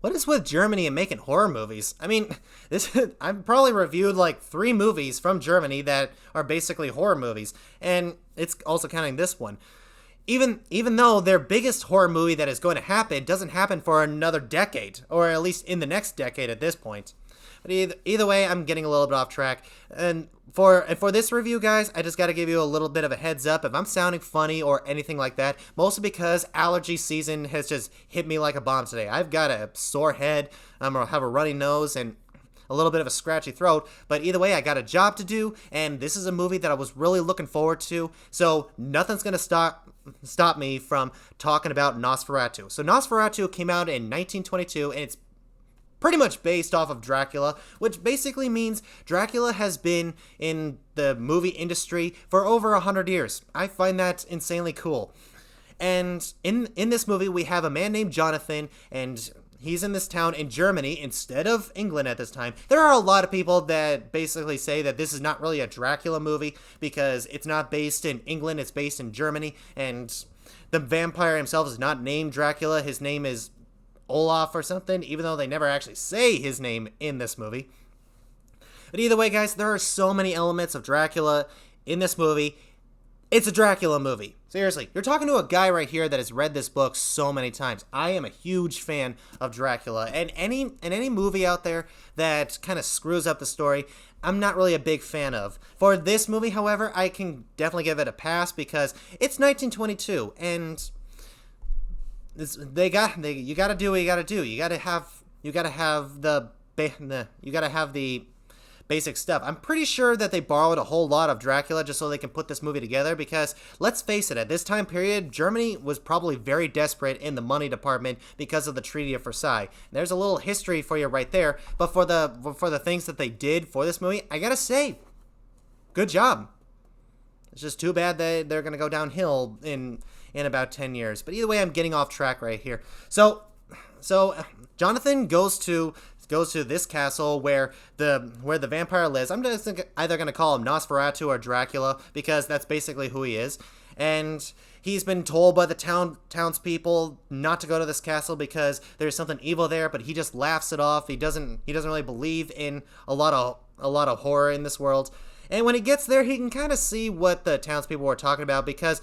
What is with Germany and making horror movies? I mean, this I've probably reviewed like 3 movies from Germany that are basically horror movies, and it's also counting this one. Even though their biggest horror movie that is going to happen doesn't happen for another decade, or at least in the next decade at this point. But either way, I'm getting a little bit off track. And for this review, guys, I just got to give you a little bit of a heads up if I'm sounding funny or anything like that. Mostly because allergy season has just hit me like a bomb today. I've got a sore head. I'm gonna have a runny nose and a little bit of a scratchy throat, but either way, I got a job to do, and this is a movie that I was really looking forward to, so nothing's gonna stop me from talking about Nosferatu. So Nosferatu came out in 1922, and it's pretty much based off of Dracula, which basically means Dracula has been in the movie industry for over 100 years. I find that insanely cool. And in this movie, we have a man named Jonathan, and he's in this town in Germany instead of England at this time. There are a lot of people that basically say that this is not really a Dracula movie because it's not based in England, it's based in Germany, and the vampire himself is not named Dracula. His name is Olaf or something, even though they never actually say his name in this movie. But either way, guys, there are so many elements of Dracula in this movie. It's a Dracula movie. Seriously, you're talking to a guy right here that has read this book so many times. I am a huge fan of Dracula, and any movie out there that kind of screws up the story, I'm not really a big fan of. For this movie, however, I can definitely give it a pass because it's 1922, and you got to do what you got to do. You got to have the basic stuff. I'm pretty sure that they borrowed a whole lot of Dracula just so they can put this movie together because, let's face it, at this time period, Germany was probably very desperate in the money department because of the Treaty of Versailles. There's a little history for you right there, but for the things that they did for this movie, I gotta say, good job. It's just too bad that they're gonna go downhill in about 10 years. But either way, I'm getting off track right here. So Jonathan goes to this castle where the vampire lives. I'm just either going to call him Nosferatu or Dracula because that's basically who he is. And he's been told by the townspeople not to go to this castle because there's something evil there, but he just laughs it off. He doesn't really believe in a lot of horror in this world. And when he gets there, he can kind of see what the townspeople were talking about because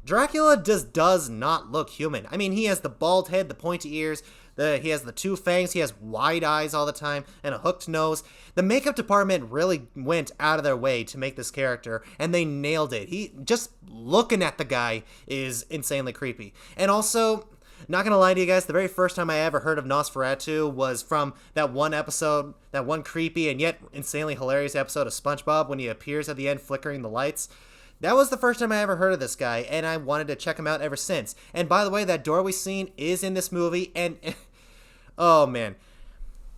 Dracula just does not look human. I mean, he has the bald head, the pointy ears, he has the 2 fangs, he has wide eyes all the time, and a hooked nose. The makeup department really went out of their way to make this character, and they nailed it. Just looking at the guy is insanely creepy. And also, not gonna lie to you guys, the very first time I ever heard of Nosferatu was from that one episode, that one creepy and yet insanely hilarious episode of SpongeBob when he appears at the end flickering the lights. That was the first time I ever heard of this guy, and I wanted to check him out ever since. And by the way, that doorway scene is in this movie, and oh man,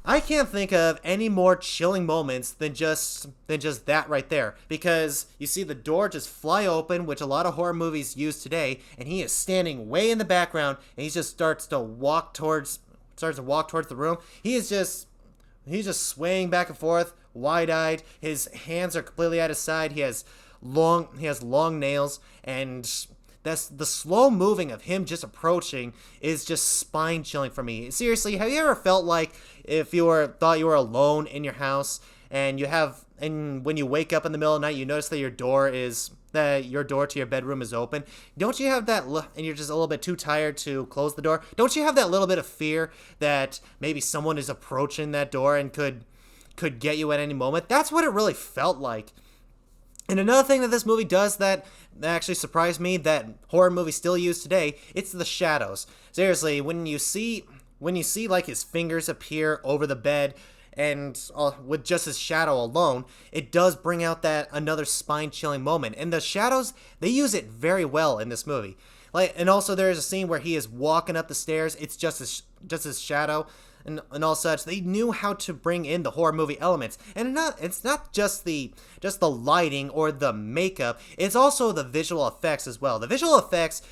I can't think of any more chilling moments than just that right there. Because you see the door just fly open, which a lot of horror movies use today, and he is standing way in the background, and he just starts to walk towards the room. He's just swaying back and forth, wide-eyed. His hands are completely at his side. He has long nails, and that's the slow moving of him just approaching is just spine chilling for me. Seriously, have you ever felt like if thought you were alone in your house and when you wake up in the middle of the night, you notice that your door to your bedroom is open? Don't you have that and you're just a little bit too tired to close the door? Don't you have that little bit of fear that maybe someone is approaching that door and could get you at any moment? That's what it really felt like. And another thing that this movie does that actually surprised me that horror movies still use today, it's the shadows. Seriously, when you see like his fingers appear over the bed and with just his shadow alone, it does bring out that another spine-chilling moment. And the shadows, they use it very well in this movie. And also there's a scene where he is walking up the stairs, it's just his shadow. And all such. They knew how to bring in the horror movie elements, and it's not just the lighting or the makeup. It's also the visual effects as well. The visual effects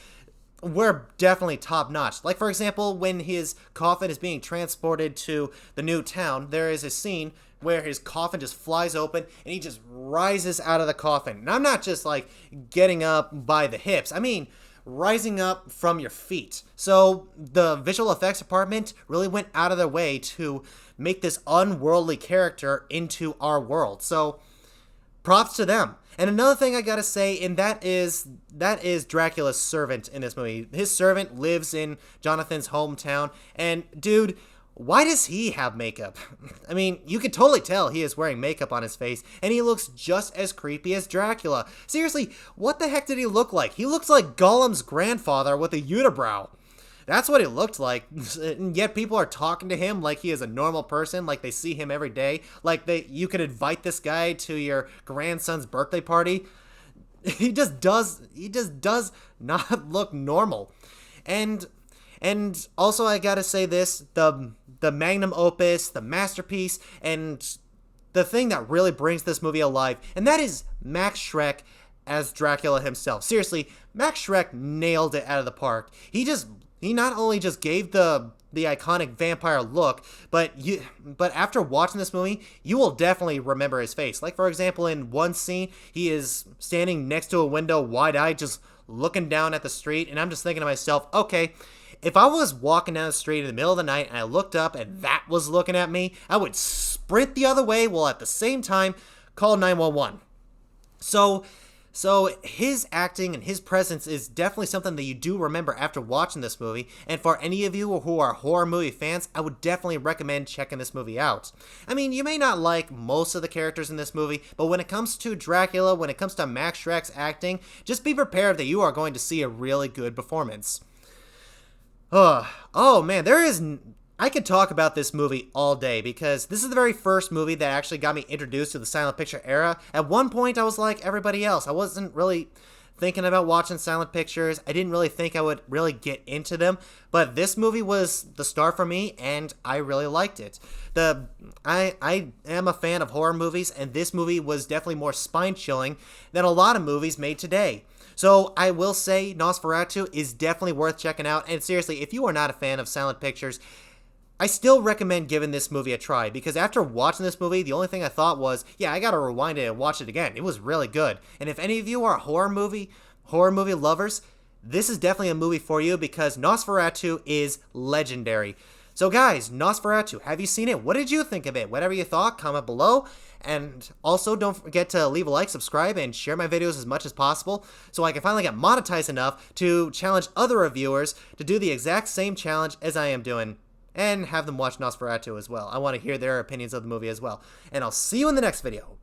were definitely top notch. Like for example, when his coffin is being transported to the new town, there is a scene where his coffin just flies open and he just rises out of the coffin. And I'm not just like getting up by the hips. I mean, rising up from your feet. So the visual effects department really went out of their way to make this unworldly character into our world. So props to them. And another thing I gotta say, and that is Dracula's servant in this movie. His servant lives in Jonathan's hometown, and dude, why does he have makeup? I mean, you can totally tell he is wearing makeup on his face, and he looks just as creepy as Dracula. Seriously, what the heck did he look like? He looks like Gollum's grandfather with a unibrow. That's what he looked like, and yet people are talking to him like he is a normal person, like they see him every day, like you could invite this guy to your grandson's birthday party. He just does not look normal. And also I gotta say this, the magnum opus, the masterpiece, and the thing that really brings this movie alive, and that is Max Shrek as Dracula himself. Seriously, Max Shrek nailed it out of the park. He not only just gave the iconic vampire look, but after watching this movie, you will definitely remember his face. Like, for example, in one scene, he is standing next to a window, wide-eyed, just looking down at the street, and I'm just thinking to myself, okay, if I was walking down the street in the middle of the night and I looked up and that was looking at me, I would sprint the other way while at the same time call 911. So his acting and his presence is definitely something that you do remember after watching this movie, and for any of you who are horror movie fans, I would definitely recommend checking this movie out. I mean, you may not like most of the characters in this movie, but when it comes to Dracula, when it comes to Max Shrek's acting, just be prepared that you are going to see a really good performance. Oh man, I could talk about this movie all day because this is the very first movie that actually got me introduced to the silent picture era. At one point, I was like everybody else. I wasn't really thinking about watching silent pictures. I didn't really think I would really get into them, but this movie was the start for me, and I really liked it. I am a fan of horror movies, and this movie was definitely more spine-chilling than a lot of movies made today. So I will say Nosferatu is definitely worth checking out, and seriously, if you are not a fan of silent pictures, I still recommend giving this movie a try, because after watching this movie, the only thing I thought was, yeah, I gotta rewind it and watch it again. It was really good. And if any of you are horror movie lovers, this is definitely a movie for you, because Nosferatu is legendary. So guys, Nosferatu, have you seen it? What did you think of it? Whatever you thought, comment below. And also, don't forget to leave a like, subscribe, and share my videos as much as possible so I can finally get monetized enough to challenge other reviewers to do the exact same challenge as I am doing, and have them watch Nosferatu as well. I want to hear their opinions of the movie as well. And I'll see you in the next video.